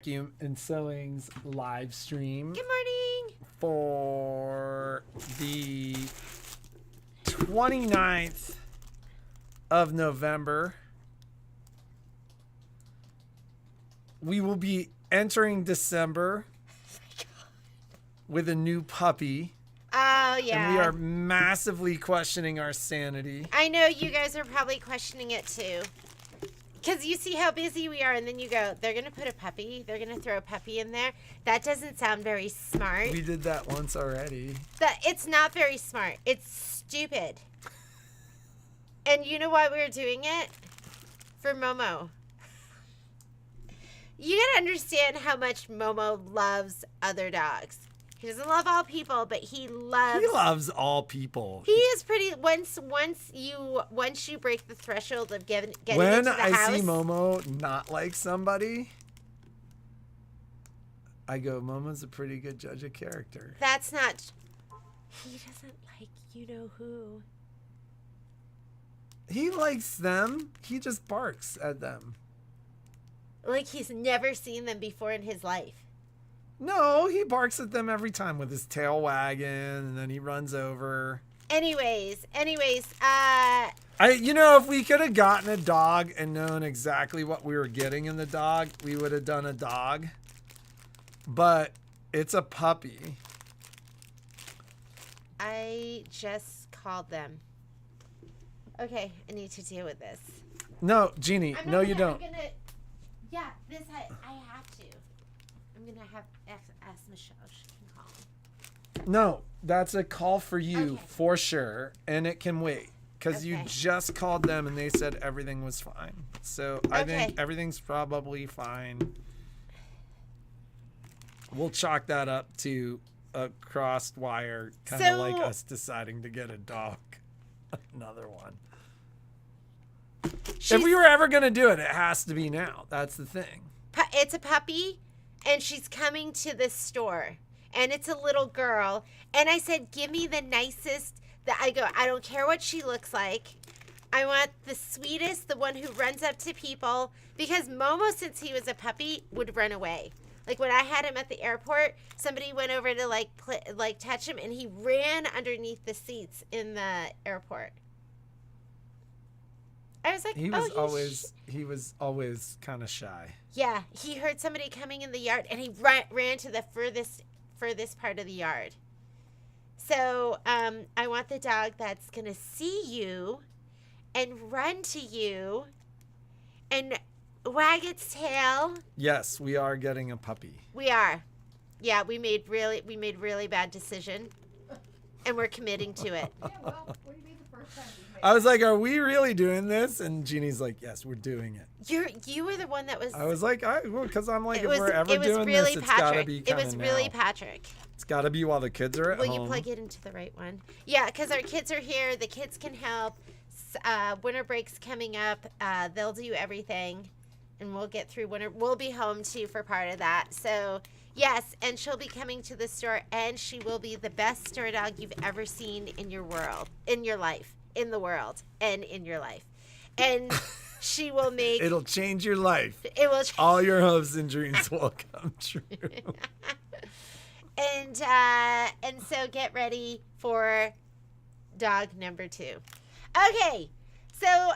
Vacuum and Sewing's live stream. Good morning. For the 29th of November. We will be entering December with a new puppy. Oh, yeah. And we are massively questioning our sanity. I know you guys are probably questioning it too. Because you see how busy we are, and then you go, they're going to put a puppy. They're going to throw a puppy in there. That doesn't sound very smart. We did that once already. It's not very smart. It's stupid. And you know why we were doing it? For Momo. You got to understand how much Momo loves other dogs. He doesn't love all people, but he loves all people. He is pretty. Once you break the threshold of getting into the house. When I see Momo not like somebody, I go, Momo's a pretty good judge of character. That's not. He doesn't like you know who. He likes them. He just barks at them. Like he's never seen them before in his life. No, he barks at them every time with his tail wagging, and then he runs over. Anyways, if we could have gotten a dog and known exactly what we were getting in the dog, we would have done a dog. But it's a puppy. I just called them. Okay, I need to deal with this. No, Jeannie, no, you don't. Yeah, this I have to. I'm going to have ask Michelle. She can call him. No, that's a call for you, okay. For sure. And it can wait. Because you just called them and they said everything was fine. So I think everything's probably fine. We'll chalk that up to a crossed wire, kind of like us deciding to get a dog. Another one. If we were ever going to do it, it has to be now. That's the thing. It's a puppy. And she's coming to this store, and it's a little girl. And I said, give me the nicest. I don't care what she looks like. I want the sweetest, the one who runs up to people. Because Momo, since he was a puppy, would run away. Like when I had him at the airport, somebody went over to touch him, and he ran underneath the seats in the airport. I was like, he was always kind of shy. Yeah, he heard somebody coming in the yard, and he ran to the furthest part of the yard. So I want the dog that's going to see you and run to you and wag its tail. Yes, we are getting a puppy. We are. Yeah, we made really bad decision, and we're committing to it. Yeah, well, what do you mean the first time we made I was like, are we really doing this? And Jeannie's like, yes, we're doing it. You were the one that was. I was like, because I'm like, if we're ever doing really this, Patrick. It's got to be It was really now. Patrick. It's got to be while the kids are at home. Will you plug it into the right one? Yeah, because our kids are here. The kids can help. Winter break's coming up. They'll do everything. And we'll get through winter. We'll be home, too, for part of that. So, yes, and she'll be coming to the store. And she will be the best store dog you've ever seen in your world. In your life. In the world. And in your life. And she will make... It'll change your life. It will all your hopes and dreams will come true. And so get ready for dog number 2. Okay, so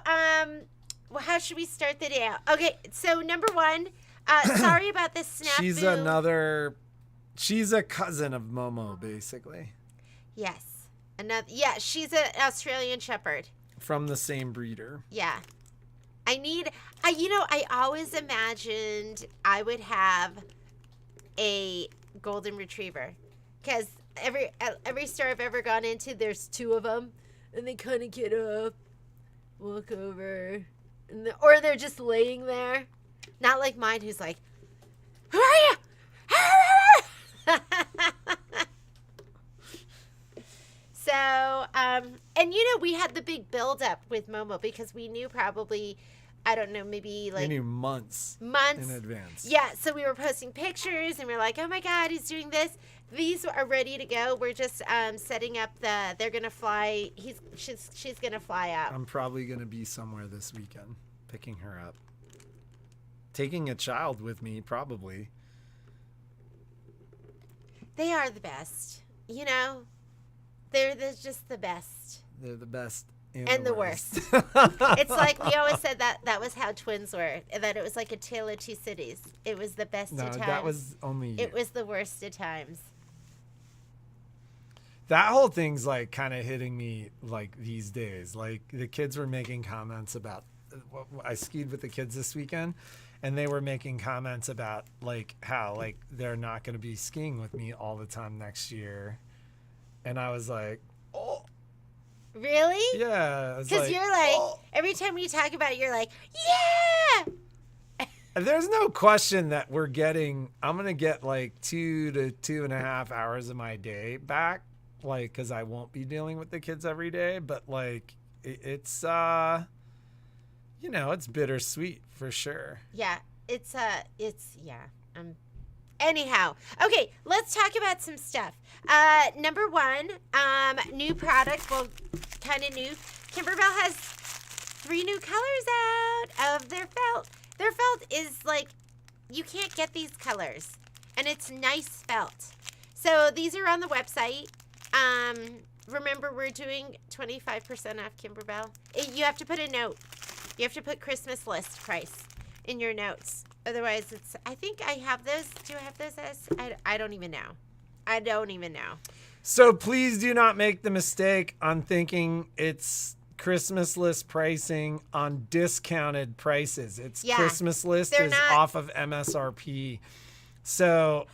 how should we start the day out? Okay, so number 1, sorry about this snafu. She's a cousin of Momo, basically. Yes, she's an Australian Shepherd. From the same breeder. Yeah. I always imagined I would have a golden retriever, because every store I've ever gone into, there's 2 of them, and they kind of get up, walk over, or they're just laying there. Not like mine, who's like, who are you? So, and we had the big build-up with Momo because we knew probably, I don't know, maybe like... We knew months in advance. Yeah, so we were posting pictures, and we were like, oh my God, he's doing this. These are ready to go. We're just setting up they're going to fly. She's going to fly out. I'm probably going to be somewhere this weekend picking her up. taking a child with me, probably. They are the best. You know, they're just the best. They're the best And the worst. It's like we always said that was how twins were, that it was like a tale of two cities. It was the best No, of times. that was only you. It was the worst of times. That whole thing's like kind of hitting me like these days. Like the kids were making comments about, I skied with the kids this weekend, and they were making comments about like how like they're not going to be skiing with me all the time next year. And I was like, oh. Really? Yeah. Because you're like, every time we talk about it, you're like, yeah! There's no question that I'm going to get like 2 to 2.5 hours of my day back. Like, because I won't be dealing with the kids every day. But like, it's, it's bittersweet for sure. Yeah. Anyhow, okay, let's talk about some stuff. Number one, new product, well, kind of new. Kimberbell has 3 new colors out of their felt. Their felt is like, you can't get these colors, and it's nice felt. So these are on the website. Remember, we're doing 25% off Kimberbell. You have to put a note. You have to put Christmas list price in your notes. Otherwise, I think I have those. Do I have those as? I don't even know. I don't even know. So please do not make the mistake on thinking it's Christmas list pricing on discounted prices. It's Christmas list is off of MSRP. So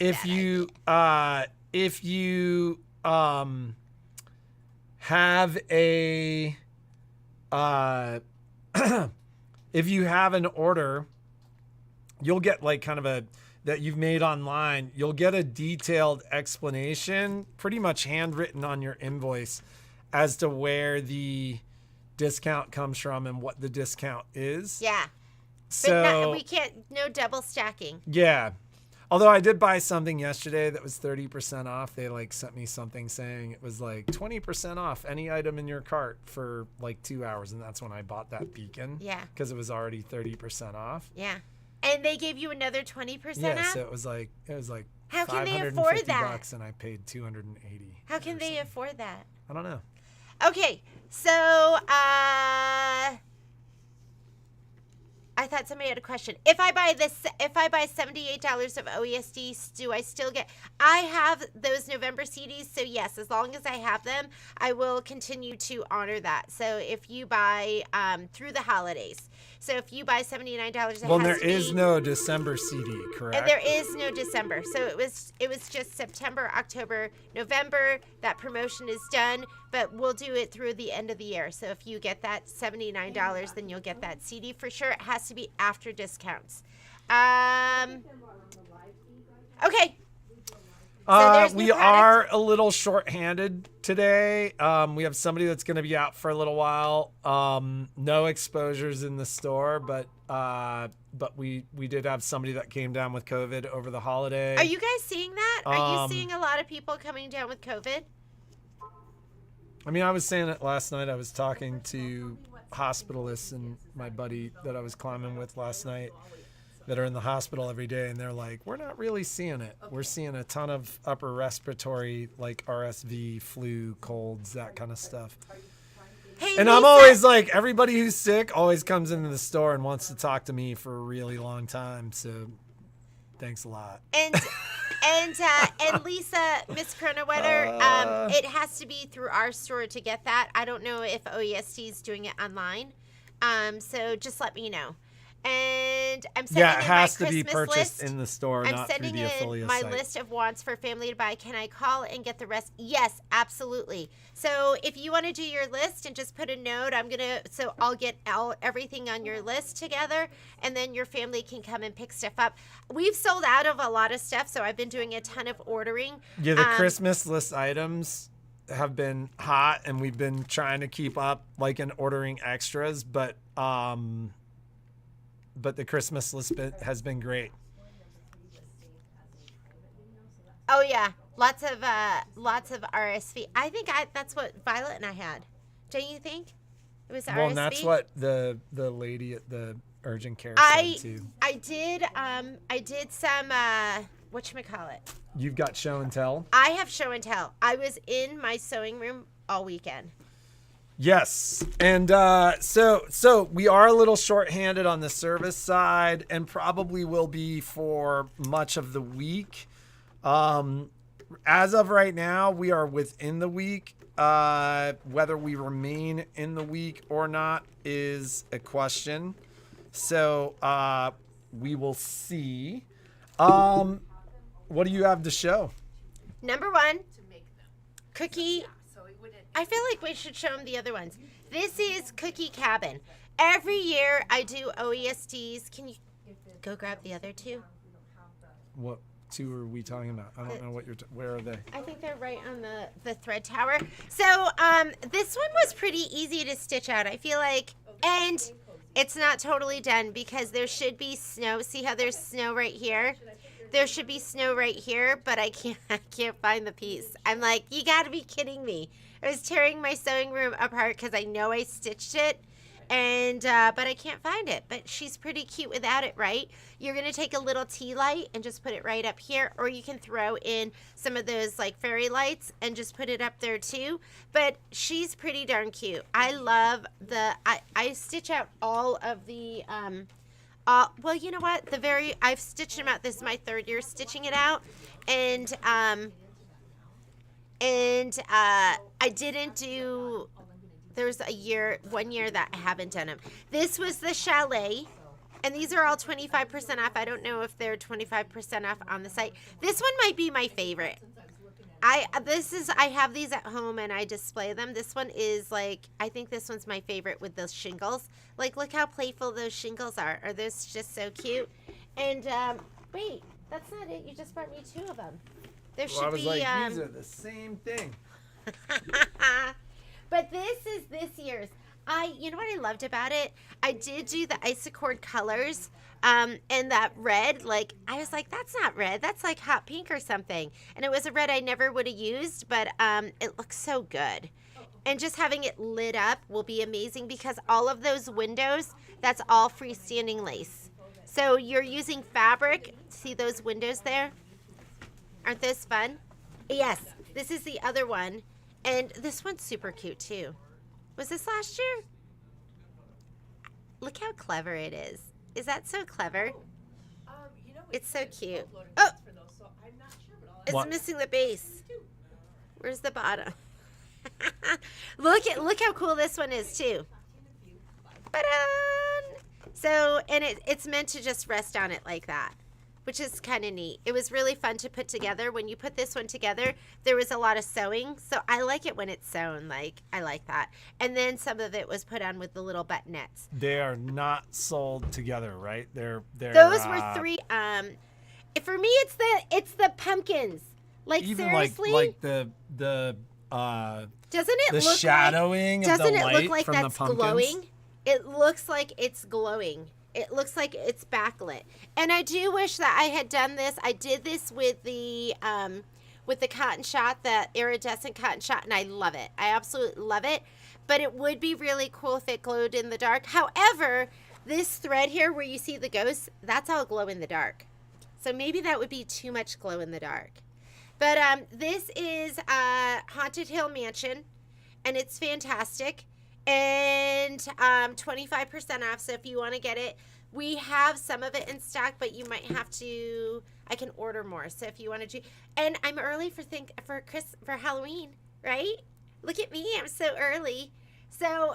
if you have a if you have an order, you'll get like kind of that you've made online, you'll get a detailed explanation, pretty much handwritten on your invoice as to where the discount comes from and what the discount is. Yeah. So we can't, no double stacking. Yeah. Although I did buy something yesterday that was 30% off. They like sent me something saying it was like 20% off any item in your cart for like 2 hours. And that's when I bought that beacon. Yeah. Because it was already 30% off. Yeah. And they gave you another 20% off? Yeah, so it was like how can they afford that? $550 and I paid $280. How can they afford that? I don't know. Okay. So I thought somebody had a question. If I buy $78 of OESD, do I still get? I have those November CDs, so yes, as long as I have them, I will continue to honor that. So if you buy through the holidays, so if you buy $79, well, there is no December CD, correct? And there is no December, so it was just September, October, November. That promotion is done, but we'll do it through the end of the year. So if you get that $79, then you'll get that CD for sure. It has to be after discounts. Okay. So we are a little short-handed today. We have somebody that's going to be out for a little while. No exposures in the store, but we did have somebody that came down with COVID over the holiday. Are you guys seeing that? Are you seeing a lot of people coming down with COVID? I mean, I was saying it last night. I was talking to hospitalists and my buddy that I was climbing with last night that are in the hospital every day, and they're like, we're not really seeing it. We're seeing a ton of upper respiratory, like RSV, flu, colds, that kind of stuff. Hey, and Lisa, I'm always like, everybody who's sick always comes into the store and wants to talk to me for a really long time. So thanks a lot. And Lisa, Miss Cronawetter, it has to be through our store to get that. I don't know if OESD is doing it online. So just let me know. And I'm sending it has to be purchased list. In the store, not through the affiliate my site. list of wants for family to buy. Can I call and get the rest? Yes, absolutely. So if you want to do your list and just put a note, I'll get everything on your list together, and then your family can come and pick stuff up. We've sold out of a lot of stuff, so I've been doing a ton of ordering. Yeah, the Christmas list items have been hot, and we've been trying to keep up, like in ordering extras, but the Christmas list has been great. Oh yeah, lots of RSV. I think that's what Violet and I had. Don't you think? It was RSV. Well, and that's what the lady at the urgent care I said too. I did some whatchamacallit. You've got show and tell. I have show and tell. I was in my sewing room all weekend. Yes, and so we are a little short-handed on the service side, and probably will be for much of the week. As of right now, we are within the week. Whether we remain in the week or not is a question. So we will see. What do you have to show? Number one, cookie. I feel like we should show them the other ones. This is Cookie Cabin. Every year I do OESDs. Can you go grab the other two? What two are we talking about? I don't know what where are they? I think they're right on the thread tower. So this one was pretty easy to stitch out. I feel like, and it's not totally done because there should be snow. See how there's snow right here? There should be snow right here, but I can't find the piece. I'm like, you got to be kidding me. I was tearing my sewing room apart because I know I stitched it, and but I can't find it. But she's pretty cute without it, right? You're going to take a little tea light and just put it right up here, or you can throw in some of those like fairy lights and just put it up there too. But she's pretty darn cute. I love I stitch out all of the well, you know what? I've stitched them out. This is my third year stitching it out, and I didn't do. There's 1 year that I haven't done them. This was the chalet, and these are all 25% off. I don't know if they're 25% off on the site. This one might be my favorite. I have these at home and I display them. This one is like, I think this one's my favorite with those shingles. Like, look how playful those shingles are. Are those just so cute? And wait, that's not it. You just brought me two of them. There should I was be. like, these are the same thing. But this is this year's. You know what I loved about it? I did do the Isacord colors, and that red, like, I was like, that's not red. That's like hot pink or something. And it was a red I never would have used, but it looks so good. And just having it lit up will be amazing because all of those windows, that's all freestanding lace. So you're using fabric. See those windows there? Aren't those fun? Yes, this is the other one. And this one's super cute too. Was this last year? Look how clever it is. Is that so clever? It's so cute. Oh! It's missing the base. Where's the bottom? Look how cool this one is too. Ta-da! So, and it's meant to just rest on it like that, which is kind of neat. It was really fun to put together. When you put this one together, there was a lot of sewing. So I like it when it's sewn. Like, I like that. And then some of it was put on with the little buttonettes. They are not sold together, right? They're Those were three. For me, it's the pumpkins. Like, even seriously, like the doesn't it the look shadowing like, of the doesn't it light look like from that's the pumpkins? glowing? It looks like it's glowing. It looks like it's backlit. And I do wish that I had done this. I did this with the cotton shot, the iridescent cotton shot, and I love it. I absolutely love it. But it would be really cool if it glowed in the dark. However, this thread here where you see the ghosts, that's all glow in the dark. So maybe that would be too much glow in the dark. But this is Haunted Hill Mansion, and it's fantastic. And 25% off, so if you want to get it, we have some of it in stock, but you might have to, I can order more. So if you want to do, and I'm early for Halloween, right? Look at me, I'm so early. So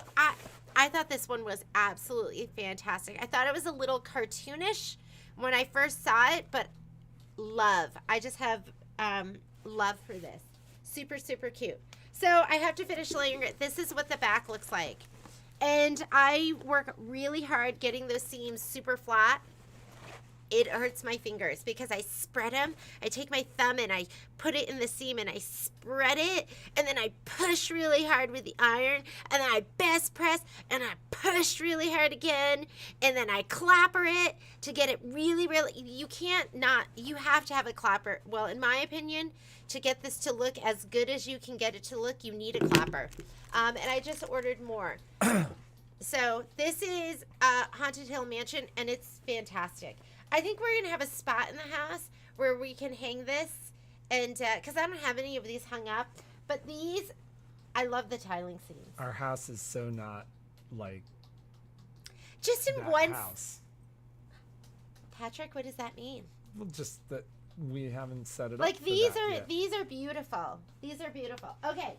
I thought this one was absolutely fantastic. I thought it was a little cartoonish when I first saw it, but love. I just have love for this. Super, super cute. So I have to finish layering it. This is what the back looks like. And I work really hard getting those seams super flat. It hurts my fingers because I spread them. I take my thumb and I put it in the seam and I spread it. And then I push really hard with the iron. And then I best press and I push really hard again. And then I clapper it to get it really, really, you have to have a clapper. Well, in my opinion, to get this to look as good as you can get it to look, you need a clapper. And I just ordered more. So this is Haunted Hill Mansion, and it's fantastic. I think we're going to have a spot in the house where we can hang this, and because I don't have any of these hung up. But these, I love the tiling scenes. Our house is so not like Just in that one... house. Patrick, what does that mean? Well, just that we haven't set it Like up. these are beautiful. These are beautiful. Okay.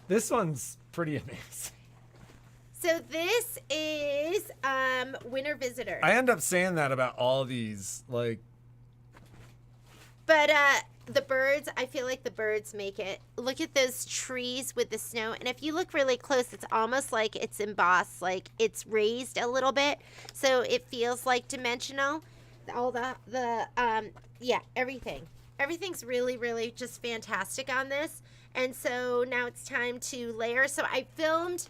This one's pretty amazing. So this is Winter Visitor. I end up saying that about all these. Like, But the birds, I feel like the birds make it. Look at those trees with the snow. And if you look really close, it's almost like it's embossed, like it's raised a little bit. So it feels like dimensional. All yeah, everything. Everything's really, really just fantastic on this. And so now it's time to layer. So I filmed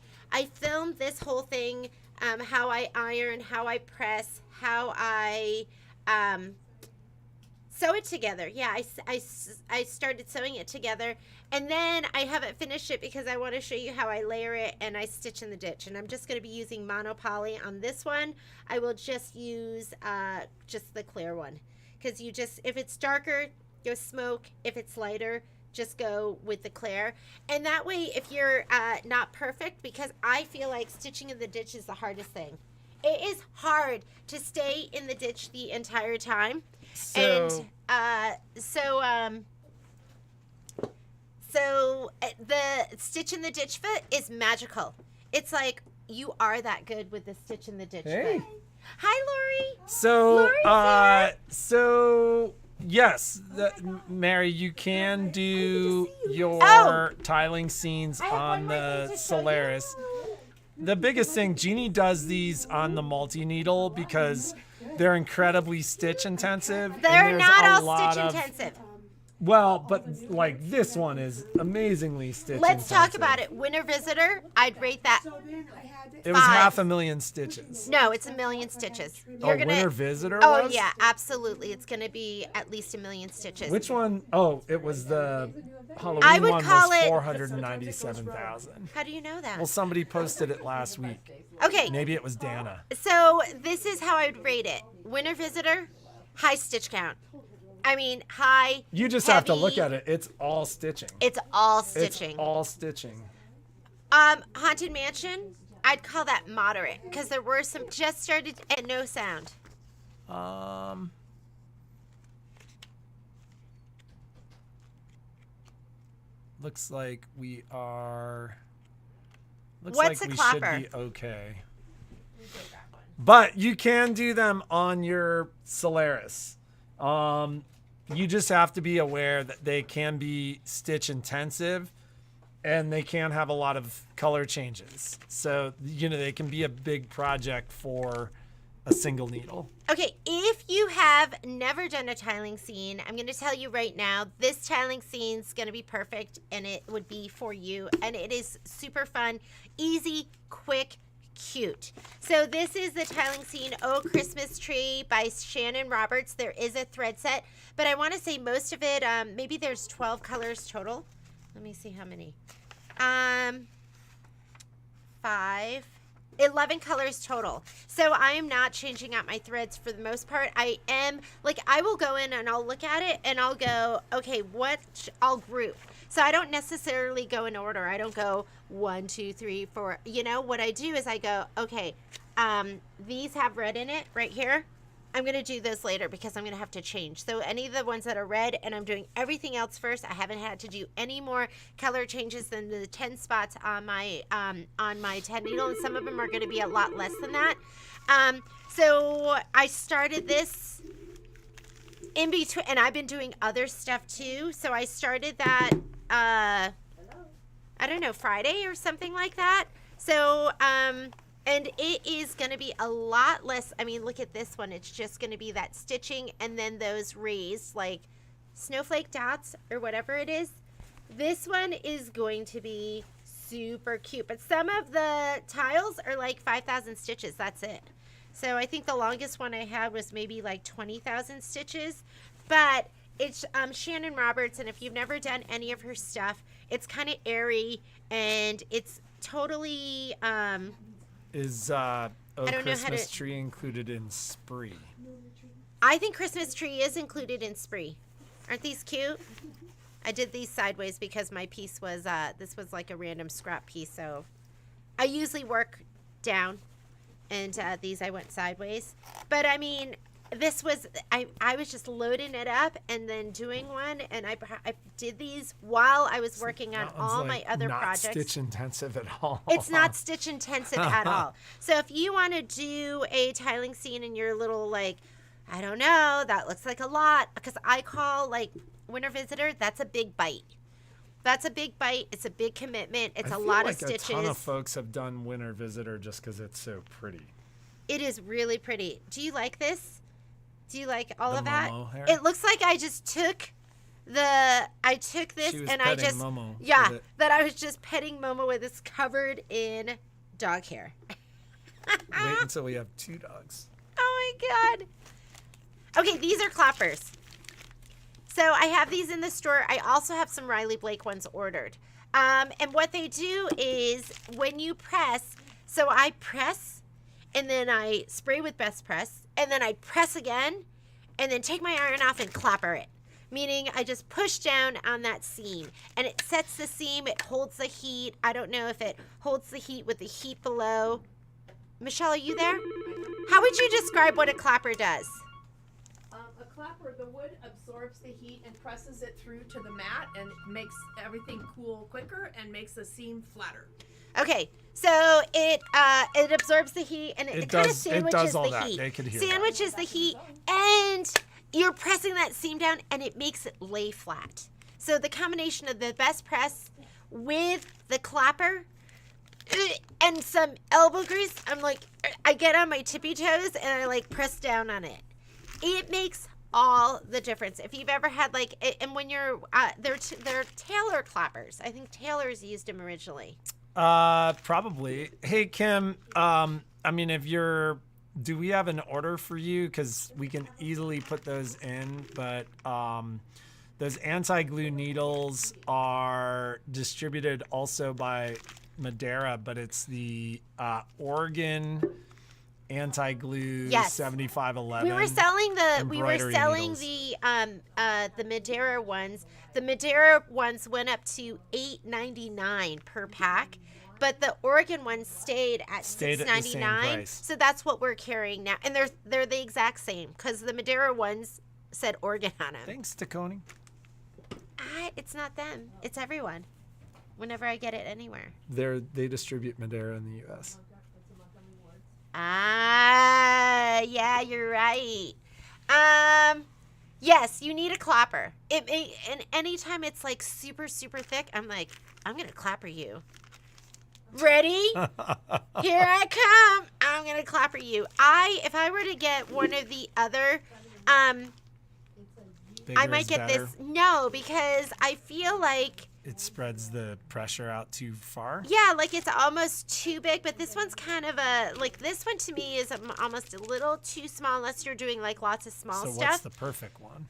this whole thing, how I iron, how I press, how I sew it together. Yeah, I started sewing it together, and then I haven't finished it because I want to show you how I layer it and I stitch in the ditch. And I'm just going to be using monopoly on this one. I will just use just the clear one, because if it's darker, go smoke. If it's lighter, just go with the clear. And that way, if you're not perfect, because I feel like stitching in the ditch is the hardest thing. It is hard to stay in the ditch the entire time. so So the stitch in the ditch foot is magical. It's like you are that good with the stitch in the ditch Hey. foot. Hi, Lori. So, Lori's here. so yes, Mary, you can do your Oh. tiling scenes I have on one more the thing to show you. Solaris. The biggest thing, Jeannie does these on the multi-needle because they're incredibly stitch intensive. and They're there's not a all lot stitch of- intensive. Well, but like this one is amazingly stitch Let's talk intensive. about it. Winter Visitor, I'd rate that. So then I had to. It was 5. 500,000 stitches. No, it's 1,000,000 stitches. Oh, Winter Visitor Oh was? yeah, absolutely. It's going to be at least 1,000,000 stitches. Which one? Oh, it was the Halloween I would one call was it- 497,000. How do you know that? Well, somebody posted it last week. Okay, Maybe it was Dana. so this is how I would rate it. Winter Visitor, high stitch count. I mean, high. You just have to heavy. look at it. It's all stitching. It's all It's stitching. all stitching. Haunted Mansion, I'd call that moderate because there were some just started and no sound. Looks like we are. Looks What's like a we clapper? should be okay. But you can do them on your Solaris. You just have to be aware that they can be stitch intensive and they can have a lot of color changes. So, they can be a big project for a single needle. Okay, if you have never done a tiling scene, I'm going to tell you right now, this tiling scene is going to be perfect and it would be for you. And it is super fun, easy, quick, cute. So this is the tiling scene, Oh Christmas Tree by Shannon Roberts. There is a thread set, but I want to say most of it, maybe there's 12 colors total. Let me see how many. 11 colors total. So I am not changing out my threads for the most part. I will go in and I'll look at it and I'll go, okay, I'll group. So I don't necessarily go in order. I don't go 1, 2, 3, 4. What I do is I go, okay, these have red in it right here. I'm going to do those later because I'm going to have to change. So any of the ones that are red, and I'm doing everything else first. I haven't had to do any more color changes than the 10 spots on my 10 needle, and some of them are going to be a lot less than that. So I started this in between, and I've been doing other stuff too. So I started that, I don't know, Friday or something like that. So, and it is going to be a lot less. I mean, look at this one. It's just going to be that stitching and then those raised like snowflake dots or whatever it is. This one is going to be super cute. But some of the tiles are like 5,000 stitches. That's it. So I think the longest one I had was maybe like 20,000 stitches. But it's Shannon Roberts. And if you've never done any of her stuff, it's kind of airy and it's totally... Is don't know how Christmas to- tree included in Spree? I think Christmas tree is included in Spree. Aren't these cute? I did these sideways because my piece was, this was like a random scrap piece. So I usually work down, and these I went sideways. But I mean, this was, I was just loading it up and then doing one. And I did these while I was working on That one's, all my other not projects. stitch intensive at all. It's not stitch intensive at all. So if you want to do a tiling scene and you're a little like, I don't know, that looks like a lot, because I call like Winter Visitor, that's a big bite. That's a big bite. It's a big commitment. It's I a feel lot like of stitches. A ton of folks have done Winter Visitor just because it's so pretty. It is really pretty. Do you like this? Do you like all The of that? Momo hair? It looks like I just took this She was and I petting just Momo yeah, with it. that I was just petting Momo with. It's covered in dog hair. Wait until we have 2 dogs. Oh my god. Okay, these are clappers. So I have these in the store. I also have some Riley Blake ones ordered. And what they do is when you press, so I press and then I spray with Best Press and then I press again and then take my iron off and clapper it. Meaning I just push down on that seam and it sets the seam, it holds the heat. I don't know if it holds the heat with the heat below. Michelle, are you there? How would you describe what a clapper does? A clapper, the wood absorbs the heat and presses it through to the mat and makes everything cool quicker and makes the seam flatter. Okay, so it absorbs the heat and it kind of does sandwiches all the that. heat. They could hear that. Sandwiches the heat, and you're pressing that seam down, and it makes it lay flat. So the combination of the Best Press with the clapper and some elbow grease, I'm like, I get on my tippy toes and I like press down on it. It makes all the difference. If you've ever had like, and when you're, they're Taylor clappers. I think Taylor's used them originally. Probably. Hey, Kim, I mean, do we have an order for you? Because we can easily put those in, but those anti-glue needles are distributed also by Madeira, but it's the Oregon anti-glue Yes. 7511. We were selling embroidery needles. the Madeira ones. The Madeira ones went up to $8.99 per pack, but the Oregon ones stayed at Stayed at the same $6.99. price. So that's what we're carrying now, and they're the exact same because the Madeira ones said Oregon on them. Thanks, Taconi. It's not them. It's everyone. Whenever I get it anywhere. They distribute Madeira in the U.S. Yeah, you're right. Yes, you need a clapper. And anytime it's like super, super thick, I'm like, I'm gonna clapper you. Ready? Here I come. I'm gonna clapper you. If I were to get one of the other, Bigger I might is get better. this. No, because I feel like, It spreads the pressure out too far. yeah, like it's almost too big, but this one's kind of this one to me is almost a little too small unless you're doing like lots of small So stuff. what's the perfect one?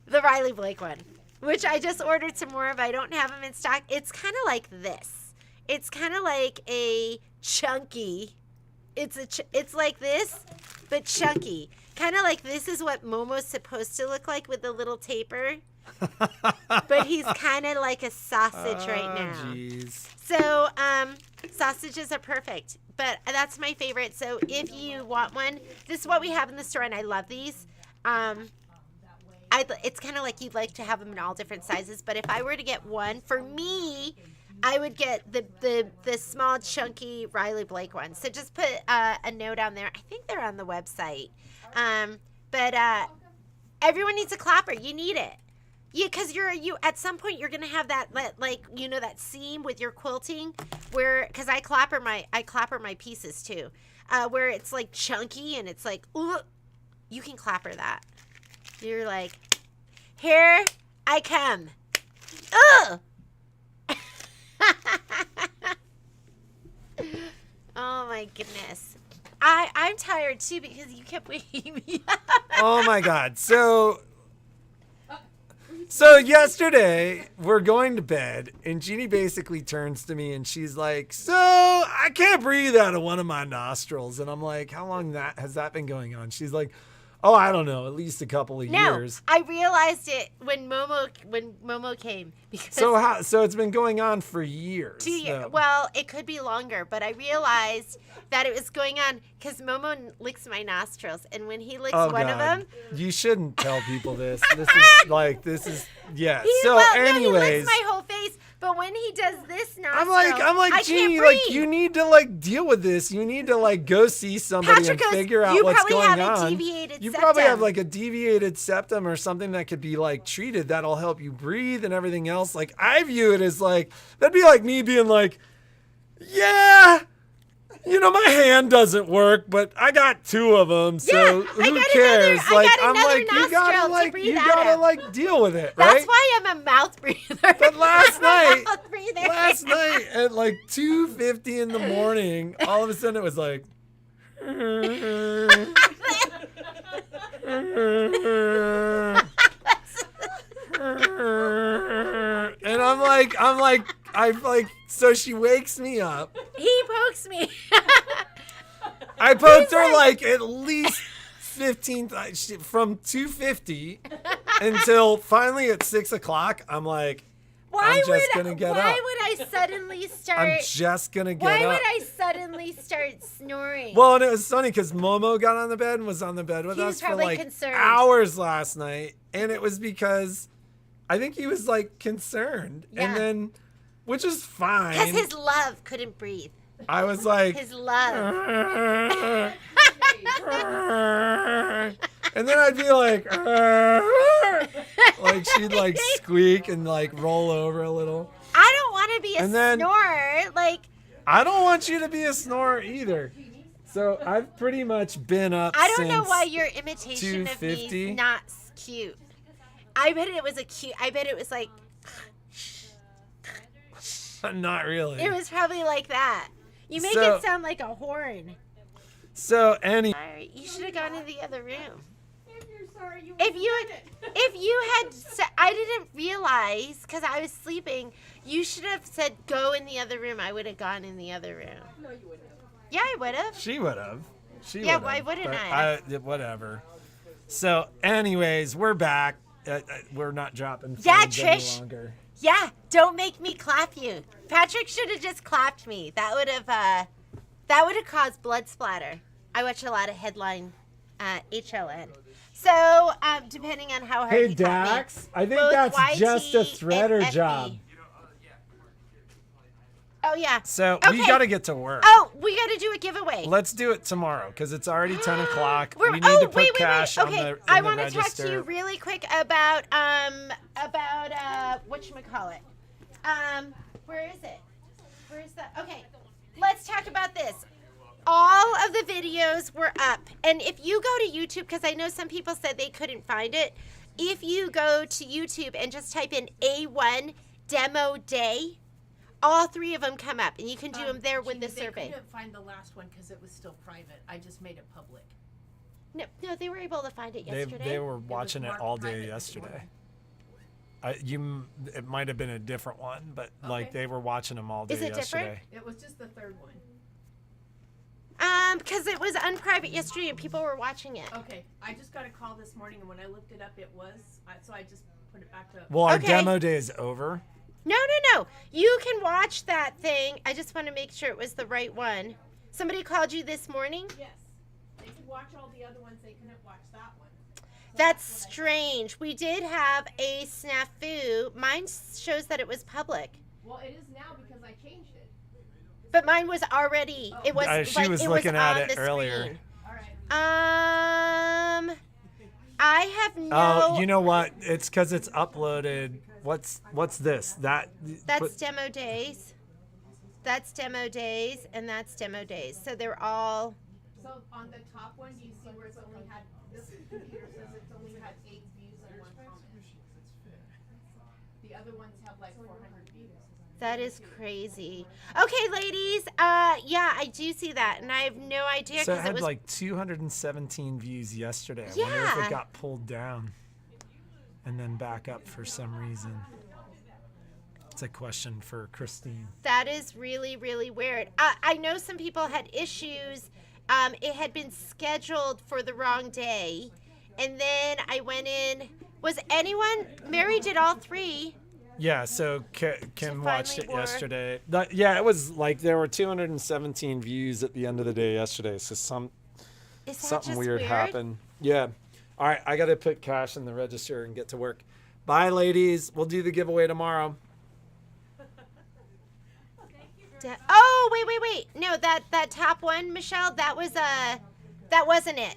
The Riley Blake one, which I just ordered some more of. I don't have them in stock. It's kind of like this. It's kind of like a chunky. It's like this, but chunky. Kind of like this is what Momo's supposed to look like with the little taper. But he's kind of like a sausage right now. Jeez. So, sausages are perfect, but that's my favorite. So if you want one, this is what we have in the store, and I love these. It's kind of like you'd like to have them in all different sizes, but if I were to get one, for me, I would get the small, chunky Riley Blake one. So just put a note on there. I think they're on the website. But everyone needs a clapper. You need it. Yeah, because you at some point you're gonna have that that seam with your quilting because I clapper my pieces too, where it's like chunky and it's like, ooh, you can clapper that. You're like, here I come. Ugh. Oh my goodness. I'm tired too because you kept waking me up. Oh my God. So So yesterday we're going to bed and Jeannie basically turns to me and she's like, so I can't breathe out of one of my nostrils. And I'm like, how long has that been going on? She's like, oh, I don't know, at least a couple of years. I realized it when Momo came because So it's been going on for years. 2 years. So- Well, it could be longer, but I realized that it was going on because Momo licks my nostrils, and when he licks Oh, one of God. them, You shouldn't tell people this. Yeah. he So licks anyways, my whole face. But when he does this nostril, I'm like, I Jeannie, can't like breathe. you need to like deal with this. You need to like go see somebody Patrick and goes, figure out "You what's probably going have a on. deviated You probably have septum." like a deviated septum or something that could be like treated. That'll help you breathe and everything else. Like I view it as like that'd be like me being like, yeah. You know, my hand doesn't work, but I got 2 of them, so Yeah, I who got cares? another- I Like, got I'm another like, you gotta nostril to like, breathe you out gotta of. like deal with it, That's right? why I'm a mouth breather. But last night, Mouth breather. last night at like 2:50 in the morning, all of a sudden it was like, and I'm like, so she wakes me up. He pokes me. I poked her like at least 15 from 2:50 until finally at 6 o'clock. I'm like, I'm just gonna get up. Why would I suddenly start? I'm just gonna get why up. would I suddenly start snoring? Well, and it was funny because Momo got on the bed and was on the bed with He was us for probably like concerned. hours last night, and it was because I think he was like concerned, Yeah. and then, which is fine. Because his love couldn't breathe. I was like, His love. and then I'd be like she'd like squeak and like roll over a little. I don't want to be a And then- snorer. Like, I don't want you to be a snorer either. So I've pretty much been up I don't know since why your imitation of me 2:50. is not cute. I bet it was I bet it was like, Not really. it was probably like that. You make So- it sound like a horn. So Sorry, you should have gone in the other room. If you're sorry, you If you had, I didn't realize because I was sleeping. You should have said go in the other room. I would have gone in the other room. No, you wouldn't. Yeah, I would have. She would have. Yeah, why wouldn't I? Whatever. So, anyways, we're back. We're not dropping. Yeah, phones any Trish. longer. Yeah, don't make me clap you. Patrick should have just clapped me. That would have caused blood splatter. I watch a lot of headline HLN. So, depending on how hard Hey, he clapped me, Dax. I think both that's YT just a and threader FB. job. Oh yeah. So we Okay. got to get to work. Oh, we got to do a giveaway. Let's do it tomorrow because it's already 10 o'clock. We're- We need to put wait. cash Okay, on the, I want want to talk to you really quick about whatchamacallit. Where is it? Where's the? Okay, let's talk about this. All of the videos were up, and if you go to YouTube, because I know some people said they couldn't find it, if you go to YouTube and just type in A1 demo day, all 3 of them come up, and you can do them there with the They survey. couldn't find the last one because it was still private. I just made it public. No, they were able to find it yesterday. They were watching it marked all day private yesterday. It might have been a different one, but like Okay. they were watching them all day Is it different? yesterday. It was just the third one. Because it was unprivate yesterday and people were watching it. Okay, I just got a call this morning, and when I looked it up, it was. So I just put it back to. Well, our Okay. demo day is over. No. You can watch that thing. I just want to make sure it was the right one. Somebody called you this morning? Yes, they could watch all the other ones. They couldn't watch that one. That's strange. We did have a snafu. Mine shows that it was public. Well, it is now because I changed it. But mine was already. It was. She was it looking was at on it the earlier. screen. All right. I have no. Oh, you know what? It's because it's uploaded. What's this? That's put- demo days. That's demo days, and that's demo days. So they're all. So on the top one, do you see where it's only had? This computer says it's only had 8 views and 1 comment. The other ones have like 400 views. That is crazy. Okay, ladies. Yeah, I do see that, and I have no idea So it because had it was. like 217 views yesterday. I wonder if Yeah. it got pulled down. and then back up for some reason. It's a question for Christine. That is really, really weird. I know some people had issues. It had been scheduled for the wrong day. And then I went in. Was anyone? Mary did all three. Yeah, so Kim watched it finally yesterday. Yeah, it was like there were 217 views at the end of the day yesterday. So Is that something just weird happened. Yeah. All right, I got to put cash in the register and get to work. Bye, ladies. We'll do the giveaway tomorrow. Oh, wait. No, that top one, Michelle, that wasn't it.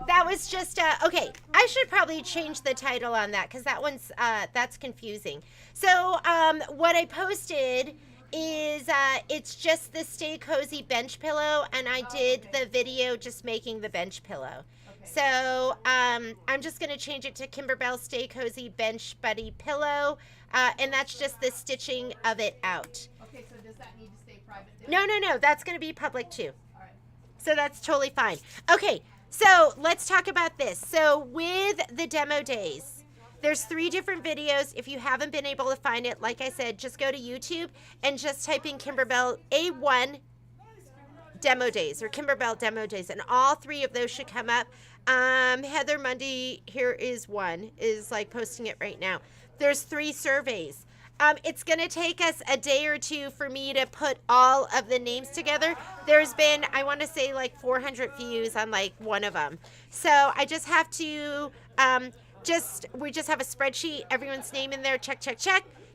That was just okay. I should probably change the title on that because that one's that's confusing. So what I posted is it's just the Stay Cozy bench pillow, and I did the video just making the bench pillow. So I'm just gonna change it to Kimberbell Stay Cozy Bench Buddy Pillow, and that's just the stitching of it out. Okay, so does that need to stay private? Then? No, that's gonna be public too. All right. So that's totally fine. Okay, so let's talk about this. So with the demo days, there's 3 different videos. If you haven't been able to find it, like I said, just go to YouTube and just type in Kimberbell A1 demo days or Kimberbell demo days, and all 3 of those should come up. Heather Mundy, here is one, is like posting it right now. There's 3 surveys. It's going to take us a day or 2 for me to put all of the names together. There's been, I want to say, like 400 views on like one of them. So I just have to, we just have a spreadsheet, everyone's name in there, check.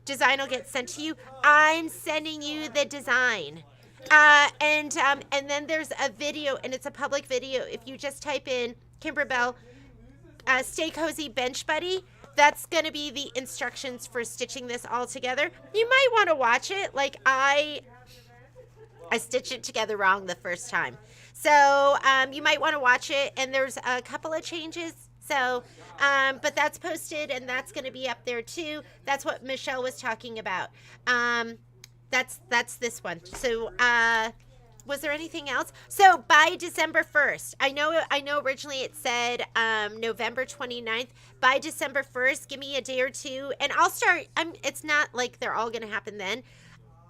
Design will get sent to you. I'm sending you the design. And then there's a video, and it's a public video. If you just type in Kimberbell Stay Cozy Bench Buddy, that's going to be the instructions for stitching this all together. You might want to watch it. Like I stitched it together wrong the first time. So you might want to watch it, and there's a couple of changes. So, but that's posted, and that's going to be up there too. That's what Michelle was talking about. That's this one. So, was there anything else? So by December 1st, I know originally it said November 29th. By December 1st, give me a day or 2, and I'll start. It's not like they're all going to happen then.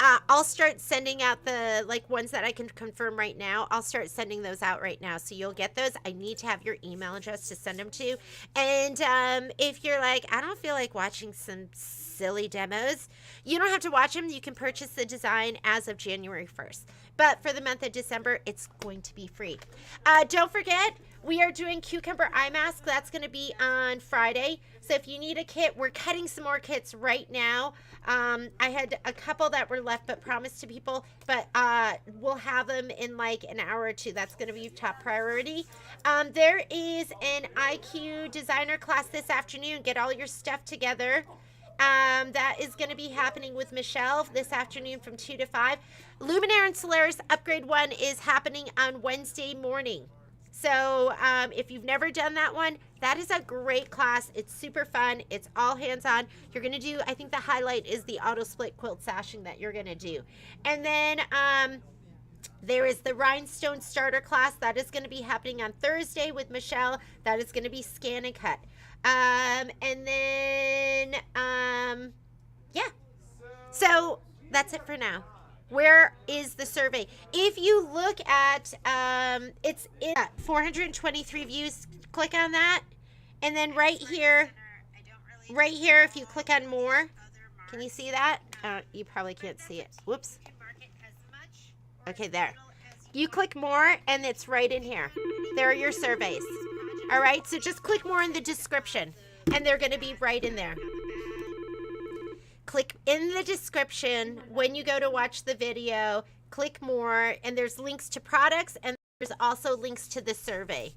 I'll start sending out the like ones that I can confirm right now. I'll start sending those out right now, so you'll get those. I need to have your email address to send them to. And if you're like, I don't feel like watching some silly demos, you don't have to watch them. You can purchase the design as of January 1st. But for the month of December, it's going to be free. Don't forget, we are doing Cucumber Eye Mask. That's going to be on Friday. So if you need a kit, we're cutting some more kits right now. I had a couple that were left but promised to people, but we'll have them in like an hour or 2. That's going to be top priority. There is an IQ designer class this afternoon. Get all your stuff together. That is going to be happening with Michelle this afternoon from 2 to 5. Luminaire and Solaris Upgrade 1 is happening on Wednesday morning. So if you've never done that one, that is a great class. It's super fun. It's all hands-on. You're going to do, I think the highlight is the auto split quilt sashing that you're going to do. And then there is the Rhinestone Starter class. That is going to be happening on Thursday with Michelle. That is going to be scan and cut. And then, yeah. So that's it for now. Where is the survey? If you look at, it's at 423 views. Click on that. And then right here, if you click on more, can you see that? You probably can't see it. Whoops. Okay, there. You click more, and it's right in here. There are your surveys. All right, so just click more in the description, and they're going to be right in there. Click in the description when you go to watch the video, click more, and there's links to products, and there's also links to the survey.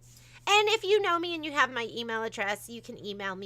And if you know me and you have my email address, you can email me